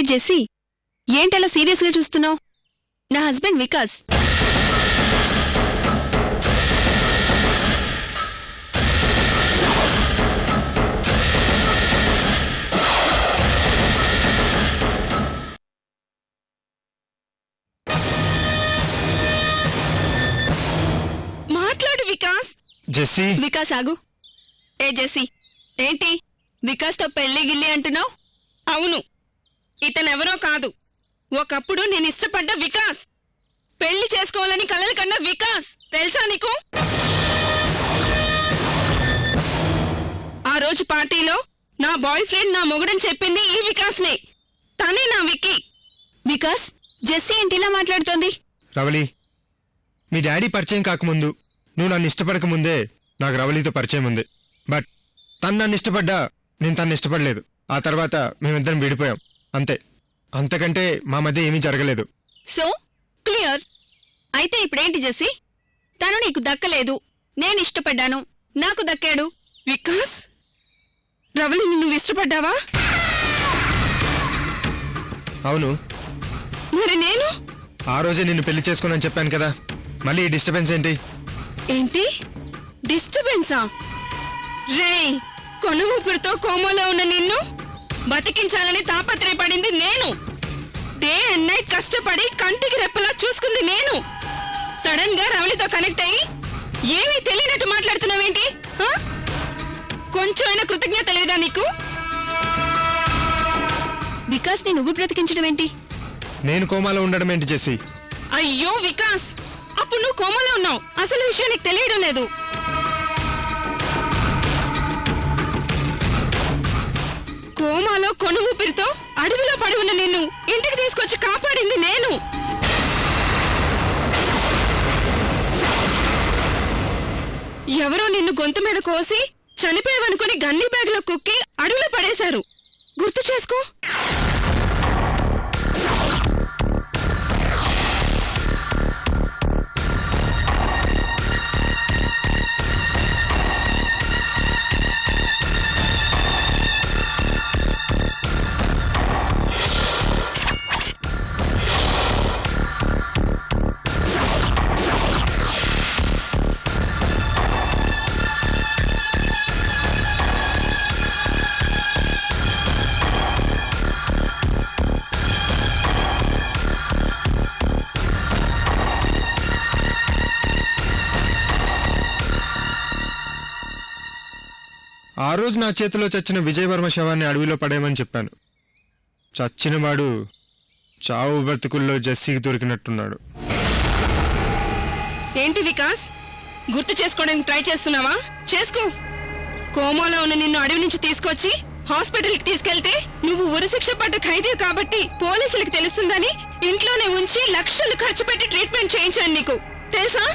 Jessie, ఏంటలా సీరియస్గా చూస్తున్నావు? నా హస్బెండ్ వికాస్. మాట్లాడు వికాస్. జెస్సీ. వికాస్ ఆగు. ఏ జెస్సీ, ఏంటి వికాస్తో పెళ్లి గిల్లి అంటున్నావు? అవును, ఇతనెవరో కాదు, ఒకప్పుడు నేను ఇష్టపడ్డ వికాస్. పెళ్లి చేసుకోవాలని కలలు కన్నా వికాస్. తెలుసా నీకు? ఆ రోజు పార్టీలో నా బాయ్ ఫ్రెండ్ నా మొగుడని చెప్పింది ఈ వికాస్నే. తనే నా విక్కీ. వికాస్, జెస్సీ ఏంటి ఇలా మాట్లాడుతోంది? రవలి, మీ డాడీ పరిచయం కాకముందు, నువ్వు నన్ను ఇష్టపడకముందే నాకు రవలితో పరిచయం ఉంది. బట్ తను నన్ను ఇష్టపడ్డా, నేను తను ఇష్టపడలేదు. ఆ తర్వాత మేమిద్దరం విడిపోయాం, అంతే. అంతకంటే మా మధ్య ఏమీ జరగలేదు. So clear. అయితే ఇప్పుడేంటి జెస్సీ? తను నీకు దక్కలేదు, నేను ఇష్టపడ్డాను, నాకు దక్కాడు. వికాస్, రవలిని నువ్వు ఇష్టపడ్డావా? అవును. మరి నేను? ఆ రోజే నిన్ను పెళ్లి చేసుకున్నాను చెప్పాను కదా, మళ్ళీ ఈ డిస్టర్బెన్స్ ఏంటి? ఏంటి డిస్టర్బెన్సా? రే, కొను ఊపిరితో కోమలో ఉన్న నిన్ను బతికించాలని తాపత్రయపడింది నేను. డే అండ్ నైట్ కష్టపడి కంటికి రెప్పలా చూసుకుంది నేను. సడన్ గా రవలితో కనెక్ట్ అయ్యి ఏమీ తెలియనట్టు మాట్లాడుతున్నావేంటి? కొంచెం అయినా కృతజ్ఞత లేదా నీకు? వికాస్ ని నువ్వు బ్రతికించడం ఏంటి? నేను కోమాలో ఉండడం ఏంటి జెస్సీ? అయ్యో వికాస్, అప్పుడు నువ్వు కోమలో ఉన్నావు. అసలు విషయం నీకు తెలియడం లేదు. కోమాలో కొను ఊపిరితో అడవిలో పడి ఉన్న నిన్ను ఇంటికి తీసుకొచ్చి కాపాడింది నేను. ఎవరో నిన్ను గొంతు మీద కోసి చనిపోయావనుకుని గన్నీ బ్యాగ్ లో కుక్కి అడవిలో పడేశారు. గుర్తు చేసుకో. ఆ రోజు నా చేతిలో చచ్చిన విజయవర్మ శవాన్ని అడవిలో పడేయమని చెప్పాను. చచ్చినవాడు చావు బతుకుల్లో జెస్సీకి దొరికినట్టున్నాడు. ఏంటి వికాస్, గుర్తు చేసుకోవడానికి ట్రై చేస్తున్నావా? చేసుకో. కోమాలో ఉన్న నిన్ను అడవి నుంచి తీసుకొచ్చి హాస్పిటల్కి తీసుకెళ్తే నువ్వు ఉరిశిక్ష పడ్డ ఖైదీ కాబట్టి పోలీసులకు తెలుస్తుందని ఇంట్లోనే ఉంచి లక్షలు ఖర్చు పెట్టి ట్రీట్మెంట్ చేయించాను. నీకు తెలుసా?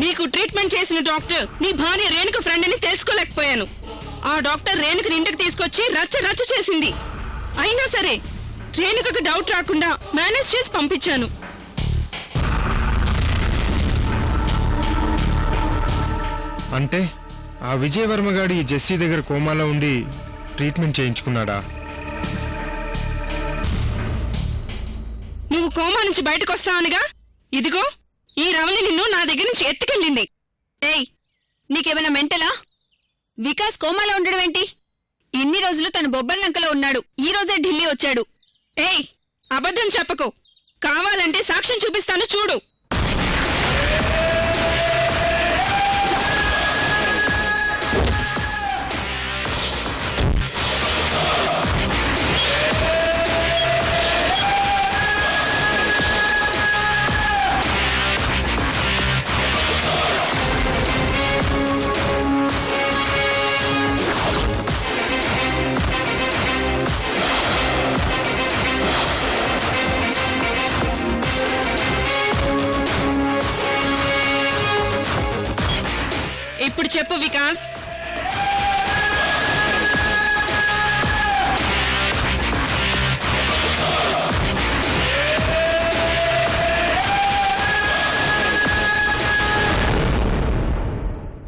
నీకు ట్రీట్మెంట్ చేసిన డాక్టర్ నీ భార్య రేణుక ఫ్రెండ్ అని తెలుసుకోలేకపోయాను. ఆ డాక్టర్ రేణుకని ఇంటికి తీసుకొచ్చి రచ్చ రచ్చ చేసింది. అయినా సరే రేణుకకు డౌట్ రాకుండా మేనేజ్ చేసి పంపించాను. అంటే ఆ విజయవర్మ గాడి జెస్సీ దగ్గర కోమాలో ఉండి ట్రీట్మెంట్ చేయించుకున్నాడా? నువ్వు కోమా నుంచి బయటకు వస్తావనిగా, ఇదిగో ఈ రవలి నిన్ను నా దగ్గర నుంచి ఎత్తుకెళ్ళింది. ఏయ్, నీకేమైనా మెంటలా? వికాస్ కోమాలో ఉండడం ఏంటి? ఇన్ని రోజులు తను బొబ్బర్లంకలో ఉన్నాడు, ఈ రోజే ఢిల్లీ వచ్చాడు. ఏయ్, అబద్ధం చెప్పకు. కావాలంటే సాక్ష్యం చూపిస్తాను, చూడు. ఇప్పుడు చెప్పు వికాస్.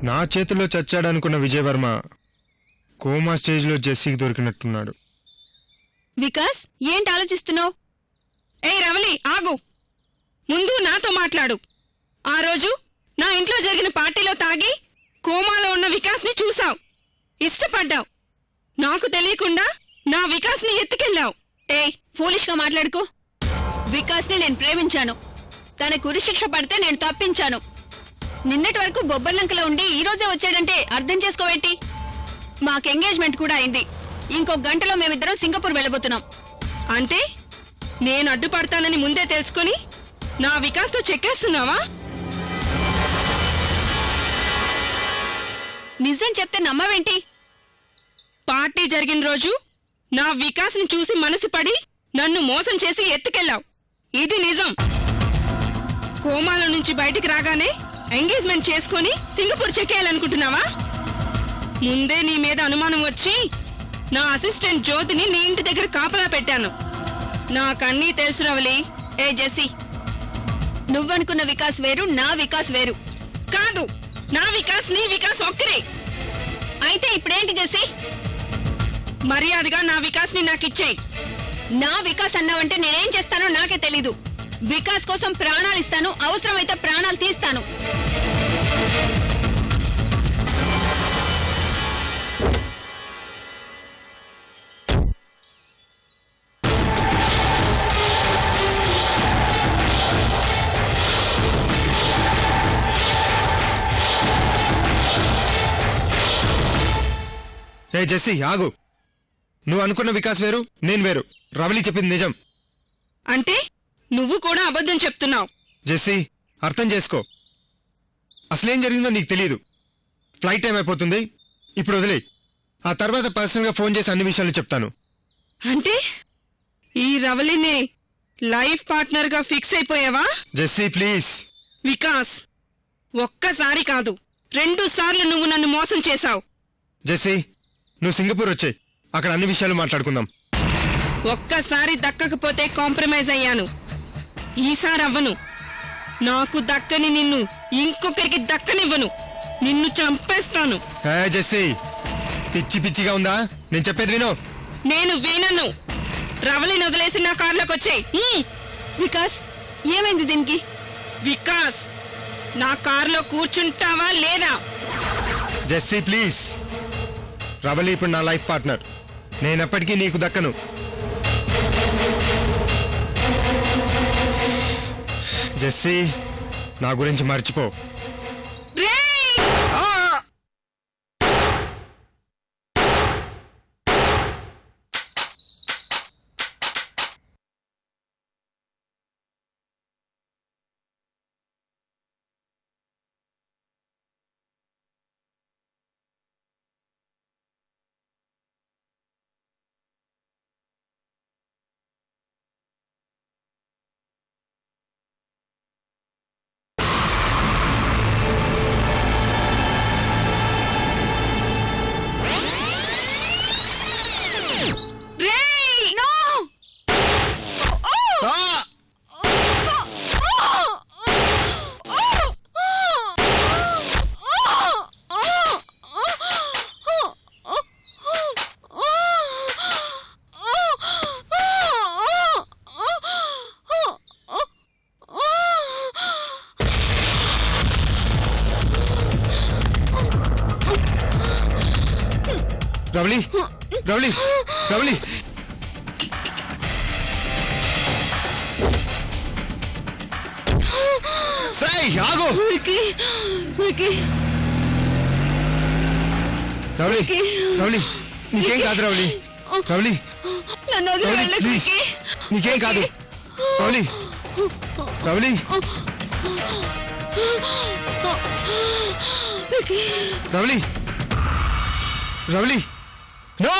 నా చేతిలో చచ్చాడనుకున్న విజయవర్మ కోమా స్టేజ్లో జెస్సీకి దొరికినట్టున్నాడు. వికాస్ ఏంటి ఆలోచిస్తున్నావు? ఏయ్ రవలి ఆగు, ముందు నాతో మాట్లాడు. ఆ రోజు నా ఇంట్లో జరిగిన పార్టీలో తాగి కోమాలో ఉన్న వికాస్ని చూసావు, ఇష్టపడ్డావు. నాకు తెలియకుండా నా వికాస్ని ఎత్తుకెళ్ళావు. ఏయ్ ఫూలిష్ గా మాట్లాడుకో. వికాస్ని నేను ప్రేమించాను. తనకు ఉరిశిక్ష పడితే నేను తప్పించాను. నిన్నటి వరకు బొబ్బర్లంకలో ఉండి ఈ రోజే వచ్చాడంటే అర్థం చేసుకోవేంటి? మాకు ఎంగేజ్మెంట్ కూడా అయింది. ఇంకో గంటలో మేమిద్దరం సింగపూర్ వెళ్ళబోతున్నాం. అంటే నేను అడ్డుపడతానని ముందే తెలుసుకొని నా వికాస్తో చెక్కేస్తున్నావా? నిజం చెప్తే నమ్మవేంటి? పార్టీ జరిగిన రోజు నా వికాస్ని చూసి మనసు పడి నన్ను మోసం చేసి ఎత్తుకెళ్ళావు. ఇది నిజం. కోమాలో నుంచి బయటికి రాగానే ఎంగేజ్మెంట్ చేసుకొని సింగపూర్ చెక్కేయాలనుకుంటున్నావా? ముందే నీ మీద అనుమానం వచ్చి నా అసిస్టెంట్ జ్యోతిని నీ ఇంటి దగ్గర కాపలా పెట్టాను. నాకన్నీ తెలుసు రవలి. ఏ జెస్సీ, నువ్వనుకున్న వికాస్ వేరు, నా వికాస్ వేరు. కాదు, నా వికాస్ నీ వికాస్ ఒక్కరే. అయితే ఇప్పుడేంటి జెస్సీ? మర్యాదగా నా వికాస్ని నాకిచ్చేయి. నా వికాస్ అన్నావంటే నేనేం చేస్తానో నాకే తెలీదు. వికాస్ కోసం ప్రాణాలు ఇస్తాను, అవసరమైతే ప్రాణాలు తీస్తాను. ఏ జెస్సీ ఆగు. నువ్వు అనుకున్న వికాస్ వేరు, నేను వేరు. రవలి చెప్పింది నిజం. అంటే నువ్వు కూడా అబద్ధం చెప్తున్నావు. జెస్సీ అర్థం చేసుకో. అసలేం జరిగిందో నీకు తెలియదు. ఫ్లైట్ టైం అయిపోతుంది, ఇప్పుడు వదిలే. ఆ తర్వాత పర్సనల్గా ఫోన్ చేసి అన్ని విషయాలు చెప్తాను. అంటే ఈ రవలిని లైఫ్ పార్ట్నర్గా ఫిక్స్ అయిపోయావా? జెస్సీ ప్లీజ్. వికాస్, ఒక్కసారి కాదు 2 సార్లు నువ్వు నన్ను మోసం చేశావు. జెస్సీ నువ్వు సింగపూర్ వచ్చే, అక్కడ అన్ని విషయాలు మాట్లాడుకుందాం. ఒక్కసారి దక్కకపోతే కాంప్రమైజ్ అయ్యాను. ఈసారి అవ్వను. నాకు దక్కని నిన్ను ఇంకొకరికి దక్కనివ్వను. నిన్ను చంపేస్తాను. హే జెస్సీ, పిచ్చి పిచ్చిగా ఉందా? నేను చెప్పేది వినో. నేను వినను. రవలిని వదిలేసి నా కార్లోకి వచ్చేయ్. వికాస్ ఏమైంది దీనికి? వికాస్, నా కార్లో కూర్చుంటావా లేదా? Jessie please. రవలి ఇప్పుడు నా లైఫ్ పార్ట్నర్. నేనెప్పటికీ నీకు దక్కను. జెస్సీ నా గురించి మర్చిపో. రేయ్! రవలి, రవలి, రవలి. సై ఆగు. వికీ, వికీ, రవలి, రవలి, నీకేం కాదు రవలి. రవలి, నన్ను వదిలి రవలి వెళ్ళకు ప్లీజ్, వికీ. నీకేం కాదు. రవలి, రవలి, వికీ. రవలి, రవలి. No!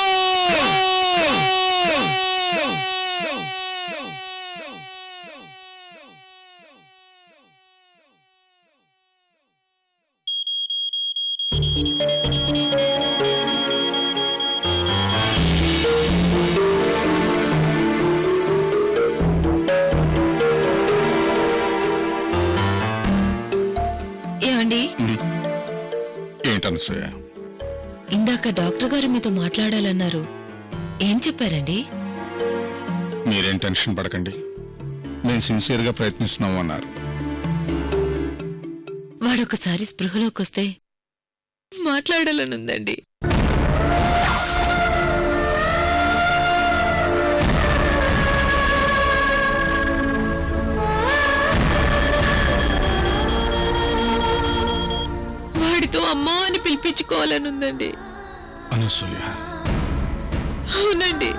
ఏమండి, ఏంటనసూయ? ఇందాక డాక్టర్ గారు మీతో మాట్లాడాలన్నారు. ఏం చెప్పారండి? మీరేం టెన్షన్ పడకండి, మేము సిన్సియర్గా ప్రయత్నిస్తున్నాము అన్నారు. వాడొకసారి స్పృహలోకి వస్తే మాట్లాడాలనుందండి. వాడితో అమ్మా అని పిలిపించుకోవాలనుందండి. అనసూయ, అవునండి.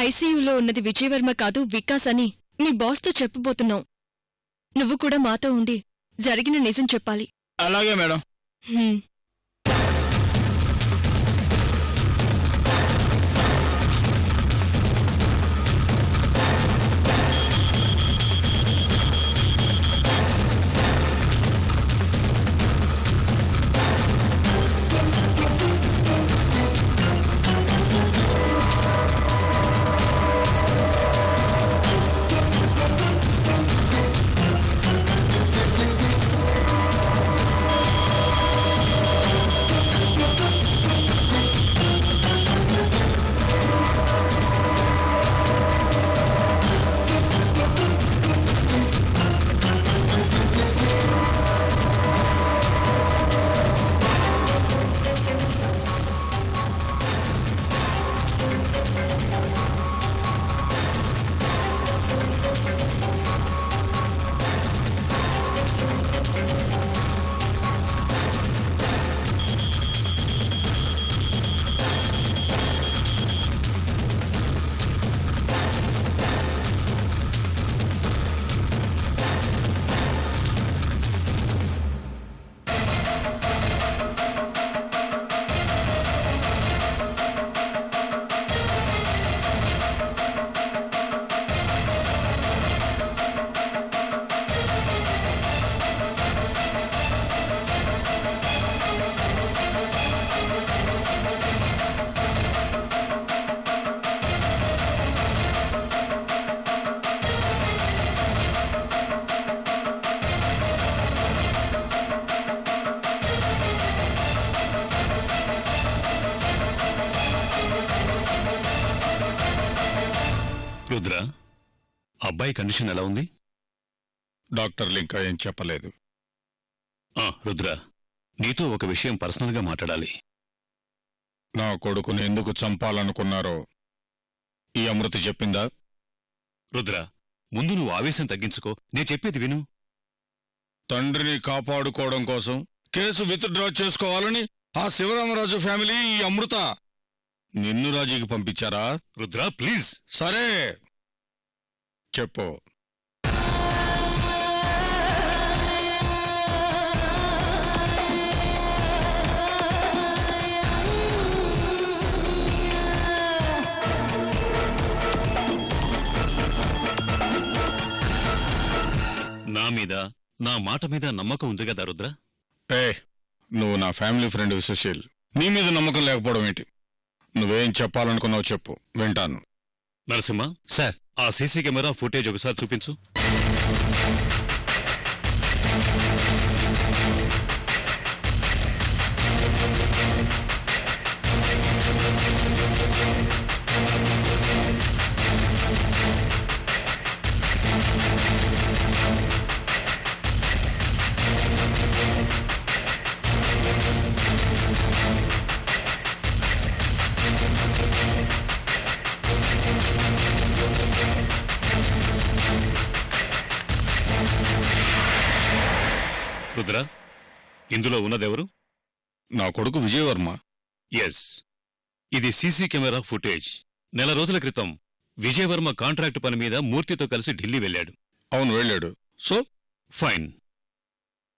ఐసీయూలో ఉన్నది విజయవర్మ కాదు, వికాస్ అని నీ బాస్తో చెప్పబోతున్నావు. నువ్వు కూడా మాతో ఉండి జరిగిన నిజం చెప్పాలి. అలాగే మేడం. హ్మ్. రుద్ర, అబ్బాయి కండిషన్ ఎలా ఉంది? డాక్టర్లు ఇంకా ఏం చెప్పలేదు. రుద్ర, నీతో ఒక విషయం పర్సనల్గా మాట్లాడాలి. నా కొడుకుని ఎందుకు చంపాలనుకున్నారో ఈ అమృత చెప్పిందా? రుద్ర, ముందు నువ్వు ఆవేశం తగ్గించుకో, నేను చెప్పేది విను. తండ్రిని కాపాడుకోవడం కోసం కేసు విత్డ్రా చేసుకోవాలని ఆ శివరామరాజు ఫ్యామిలీ ఈ అమృత నిన్ను రాజీకి పంపించారా? రుద్ర, ప్లీజ్. సరే చెప్పు. నా మీద, నా మాట మీద నమ్మకం ఉంది కదా రుద్ర? నువ్వు నా ఫ్యామిలీ ఫ్రెండ్ సుశీల్, నీ మీద నమ్మకం లేకపోవడం ఏంటి? నువ్వేం చెప్పాలనుకున్నావు చెప్పు, వింటాను. నరసింహ సార్, ఆ సీసీ కెమెరా ఫుటేజ్ ఒకసారి చూపించు. రుద్ర ఇందులో ఉన్నదెవరు? నా కొడుకు విజయవర్మ. ఎస్, ఇది సీసీ కెమెరా ఫుటేజ్. నెల రోజుల క్రితం విజయవర్మ కాంట్రాక్ట్ పని మీద మూర్తితో కలిసి ఢిల్లీ వెళ్ళాడు. అవును, వెళ్ళాడు. So fine.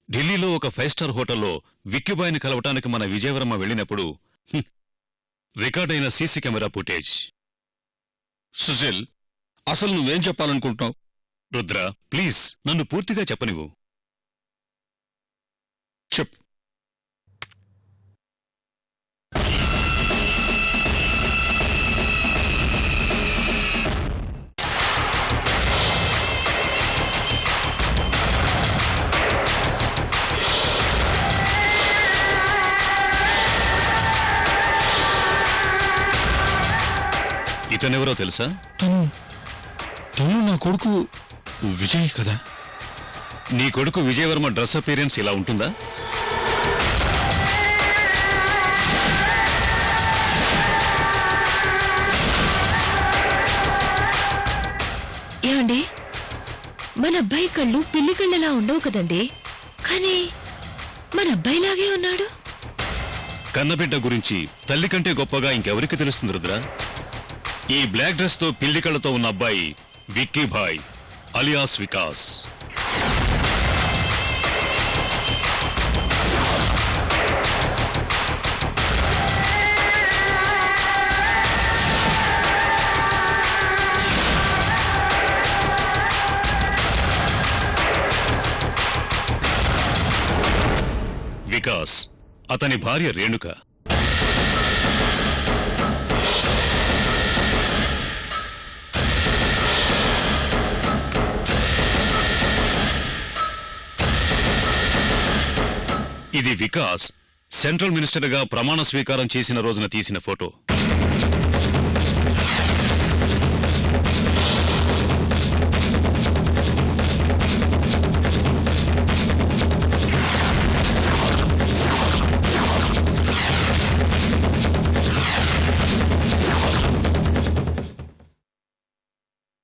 ఢిల్లీలో ఒక 5 స్టార్ హోటల్లో విక్కిబాయ్ని కలవటానికి మన విజయవర్మ వెళ్ళినప్పుడు రికార్డైన సీసీ కెమెరా ఫుటేజ్. సుశీల్, అసలు నువ్వేం చెప్పాలనుకుంటున్నావు? రుద్ర ప్లీజ్ నన్ను పూర్తిగా చెప్పనివ్వు. చెప్పు. ఇతనెవరో తెలుసా? తను నా కొడుకు విజయ్ కదా? నీ కొడుకు విజయవర్మ డ్రెస్ అపీరెన్స్ ఇలా ఉంటుందా? ఏమండి, మన అబ్బాయి కళ్ళు పిల్లి కళ్ళలా ఉండవు కదండి, కానీ మన అబ్బాయిలాగే ఉన్నాడు. కన్నబిడ్డ గురించి తల్లి కంటే గొప్పగా ఇంకెవరికి తెలుస్తుంది రుద్ర? ఈ బ్లాక్ డ్రెస్ తో పిల్లి కళ్ళతో ఉన్న అబ్బాయి విక్కీభాయ్ అలియాస్ వికాస్. వికాస్ అతని భార్య రేణుక. ఇది వికాస్ సెంట్రల్ మినిస్టర్గా ప్రమాణ స్వీకారం చేసిన రోజున తీసిన ఫోటో.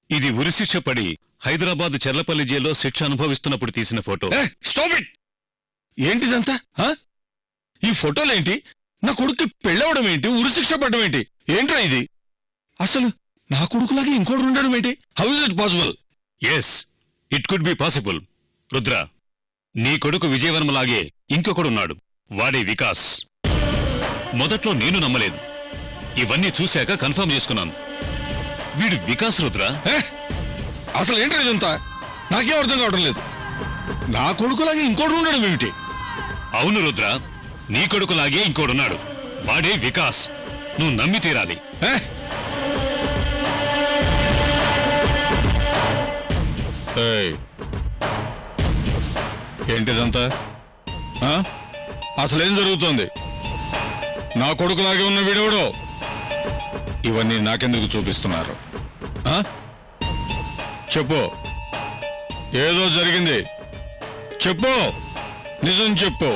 ఇది ఉరిశిక్ష పడి హైదరాబాద్ చెర్లపల్లి జైల్లో శిక్ష అనుభవిస్తున్నప్పుడు తీసిన ఫోటో. Stop it! ఏంటిదంతా? ఈ ఫోటోలేంటి? నా కొడుక్కి పెళ్ళవడం ఏంటి? ఉరిశిక్ష పడ్డం ఏంటి? ఏంట్రా ఇది? అసలు నా కొడుకులాగే ఇంకోటి ఉండడం ఏంటి? How is it possible? Yes, it could be possible. Rudra, నీ కొడుకు విజయవర్మలాగే ఇంకొకడున్నాడు. వాడే వికాస్. మొదట్లో నేను నమ్మలేదు. ఇవన్నీ చూశాక కన్ఫర్మ్ చేసుకున్నాను. వీడు వికాస్ రుద్ర. అసలు ఏంటి ఇదంతా? నాకేం అర్థం కావడం లేదు. నా కొడుకులాగే ఇంకోటి ఉండడం ఏమిటి? అవును రుద్ర, నీ కొడుకులాగే ఇంకోడున్నాడు. వాడే వికాస్. నువ్వు నమ్మి తీరాలి. ఏంటిదంతా? అసలేం జరుగుతోంది? నా కొడుకులాగే ఉన్న వీడెవడో? ఇవన్నీ నాకెందుకు చూపిస్తున్నారు? చెప్పు, ఏదో జరిగింది. చెప్పు, నిజం చెప్పు.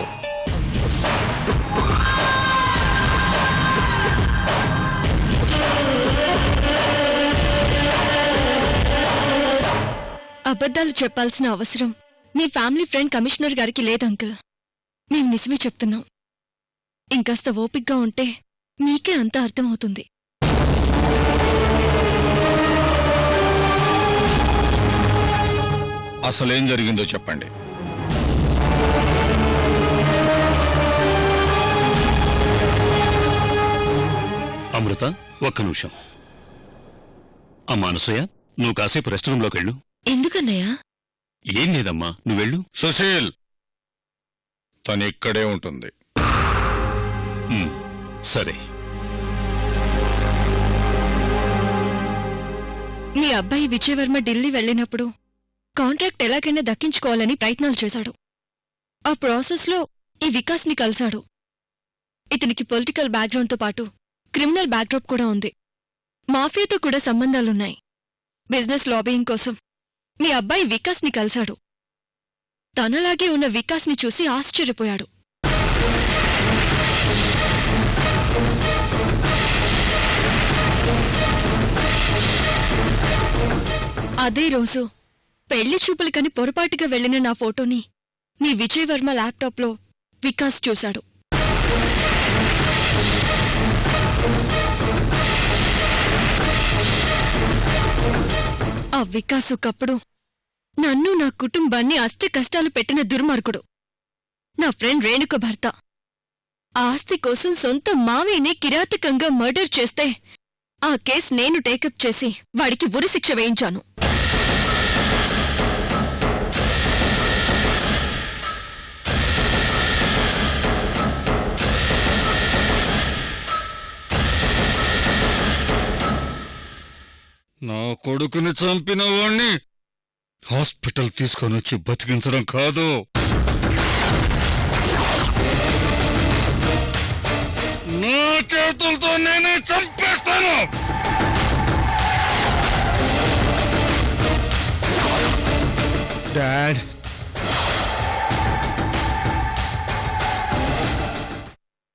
అబద్ధాలు చెప్పాల్సిన అవసరం మీ ఫ్యామిలీ ఫ్రెండ్ కమిషనర్ గారికి లేదు అంకుల్. మేము నిజమే చెప్తున్నాం. ఇంకాస్త ఓపిగ్గా ఉంటే మీకే అంతా అర్థమవుతుంది. అసలేం జరిగిందో చెప్పండి. అమృత, ఒక్క నిమిషం. అమ్మా అనసూయ, నువ్వు కాసేపు రెస్ట్ రూమ్లోకి వెళ్ళు. ఎందుకన్నయ్యా? ఏం లేదమ్మా, నువ్వెళ్ళు. సుశీల్, తను ఇక్కడే ఉంటుంది. సరే. మీ అబ్బాయి విజయవర్మ ఢిల్లీ వెళ్ళినప్పుడు కాంట్రాక్ట్ ఎలాగైనా దక్కించుకోవాలని ప్రయత్నాలు చేశాడు. ఆ ప్రాసెస్లో ఈ వికాస్ని కలిశాడు. ఇతనికి పొలిటికల్ బ్యాక్గ్రౌండ్తో పాటు క్రిమినల్ బ్యాక్డ్రాప్ కూడా ఉంది. మాఫియాతో కూడా సంబంధాలున్నాయి. బిజినెస్ లాబియింగ్ కోసం మీ అబ్బాయి వికాస్ని కలిశాడు. తనలాగే ఉన్న వికాస్ని చూసి ఆశ్చర్యపోయాడు. అదే రోజు పెళ్లి చూపులకని పొరపాటుగా వెళ్లిన నా ఫోటోని నీ విజయ్ వర్మ ల్యాప్టాప్లో వికాస్ చూశాడు. ఆ వికాస్ ఒకప్పుడు నన్ను నా కుటుంబాన్ని అష్ట కష్టాలు పెట్టిన దుర్మార్గుడు. నా ఫ్రెండ్ రేణుక భర్త. ఆస్తి కోసం సొంత మావయ్యని కిరాతకంగా మర్డర్ చేస్తే ఆ కేస్ నేను టేకప్ చేసి వాడికి ఉరిశిక్ష వేయించాను. నా కొడుకుని చంపిన వాణ్ణి హాస్పిటల్ తీసుకొని వచ్చి బతికించడం కాదు, నా చేతులతో నేనే చంపేస్తాను. డాడ్